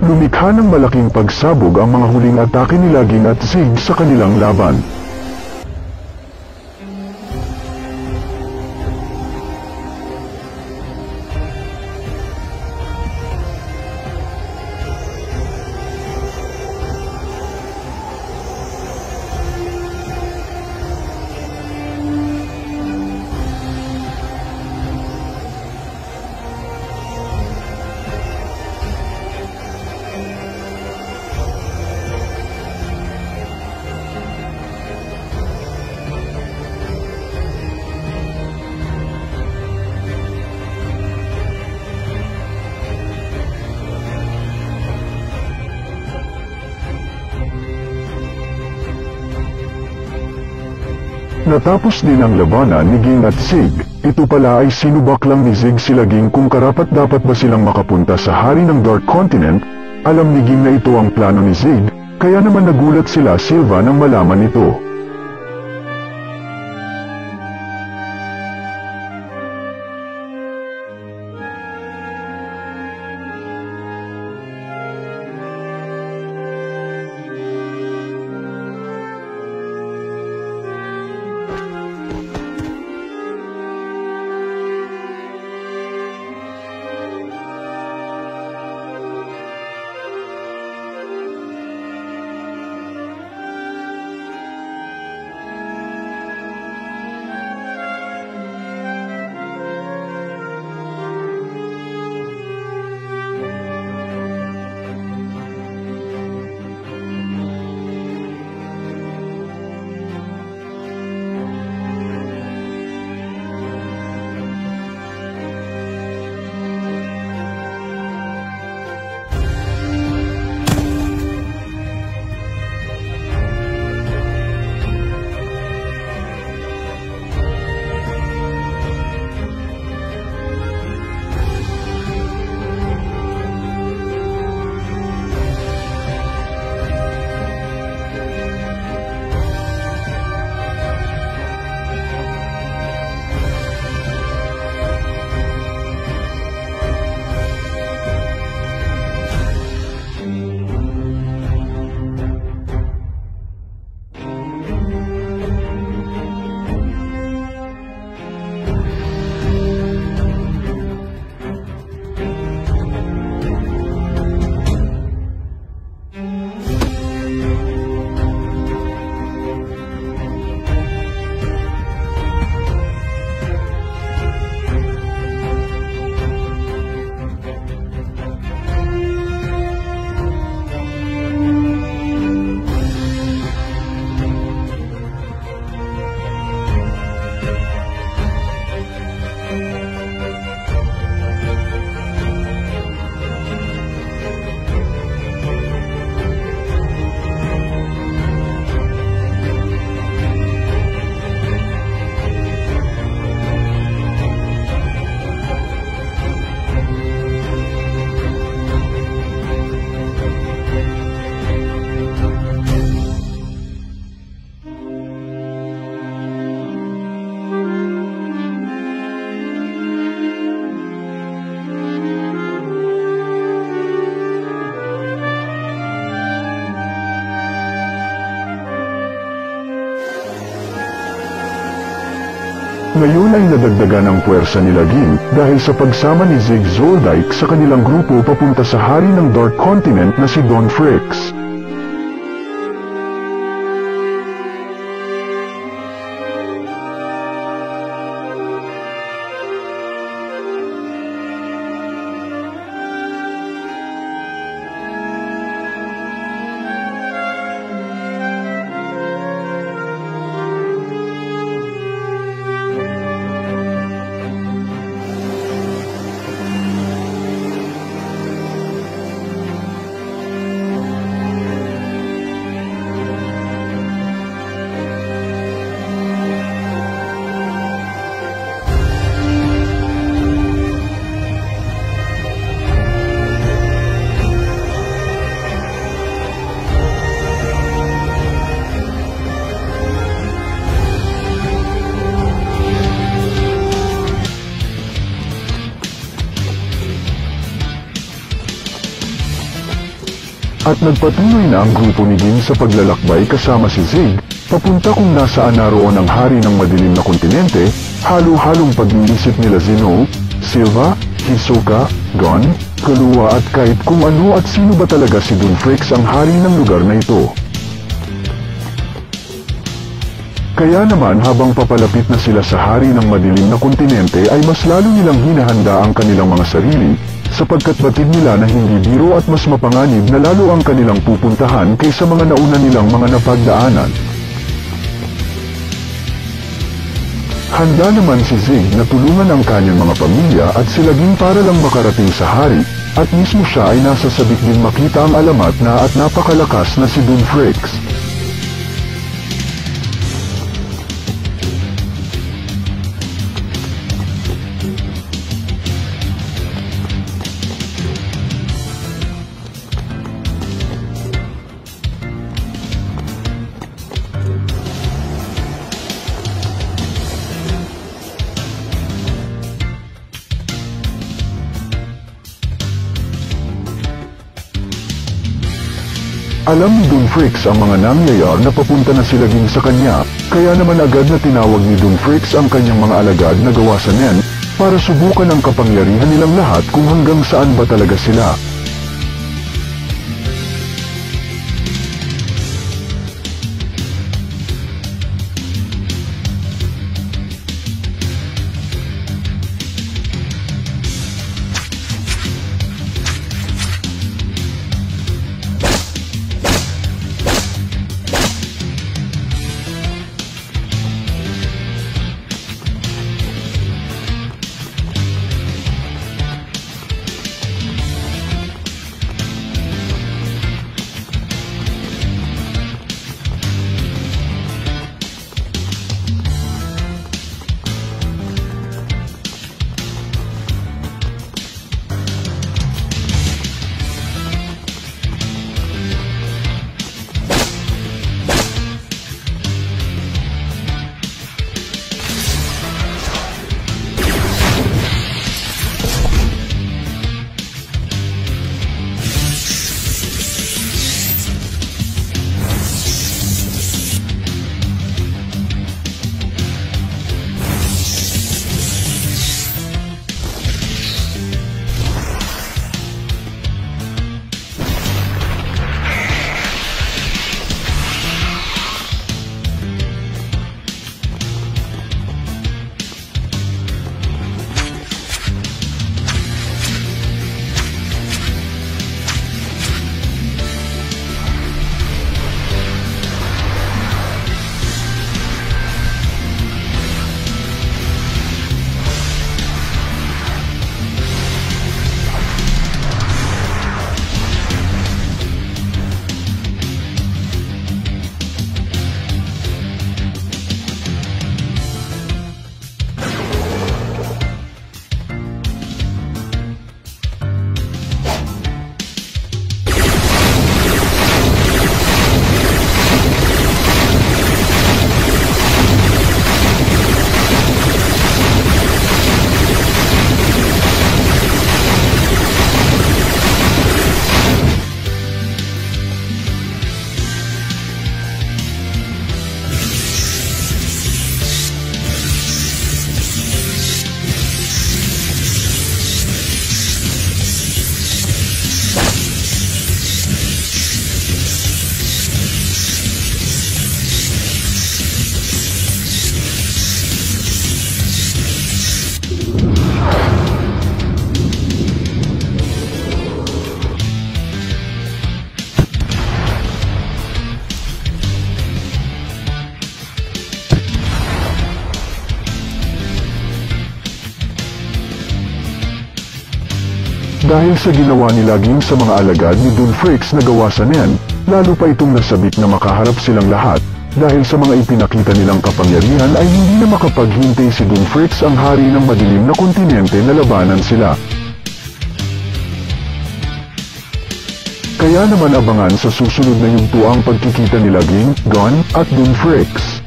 Lumikha ng malaking pagsabog ang mga huling atake ni Laging at Zig sa kanilang laban. Natapos din ang labanan ni Ging at Zig. Ito pala ay sinubak lang ni Zig sila Ging kung karapat-dapat ba silang makapunta sa hari ng Dark Continent. Alam ni Ging na ito ang plano ni Zig, kaya naman nagulat sila Silva nang malaman ito. Ngayon ay nadagdagan ang puwersa ni Laging dahil sa pagsama ni Zig Zoldike sa kanilang grupo papunta sa hari ng Dark Continent na si Don Fricks. At nagpatuloy na ang grupo ni Ging sa paglalakbay kasama si Zig, papunta kung nasaan naroon ang hari ng madilim na kontinente, halo-halong pag-iisip nila Zeno, Silva, Hisoka, Gon, Kaluwa at kahit kung ano at sino ba talaga si Dunfrix ang hari ng lugar na ito. Kaya naman habang papalapit na sila sa hari ng madilim na kontinente ay mas lalo nilang hinahanda ang kanilang mga sarili, sapagkat batid nila na hindi biro at mas mapanganib na lalo ang kanilang pupuntahan kaysa mga nauna nilang mga napagdaanan. Handa naman si Zig na tulungan ang kanyang mga pamilya at sila Ging para lang makarating sa hari, at mismo siya ay nasa sabik din makita ang alamat na at napakalakas na si Dunfrix. Alam ni Dunfrix ang mga nangyayar na papunta na sila Ging sa kanya, kaya naman agad na tinawag ni Dunfrix ang kanyang mga alagad na gawa sa Nen para subukan ang kapangyarihan nilang lahat kung hanggang saan ba talaga sila. Dahil sa ginawa nila Ging sa mga alagad ni Dunfrix na gawa sa Nen, lalo pa itong nasabik na makaharap silang lahat. Dahil sa mga ipinakita nilang kapangyarihan ay hindi na makapaghintay si Dunfrix ang hari ng madilim na kontinente na labanan sila. Kaya naman abangan sa susunod na yugto ang pagkikita nila Ging, Gon at Dunfrix.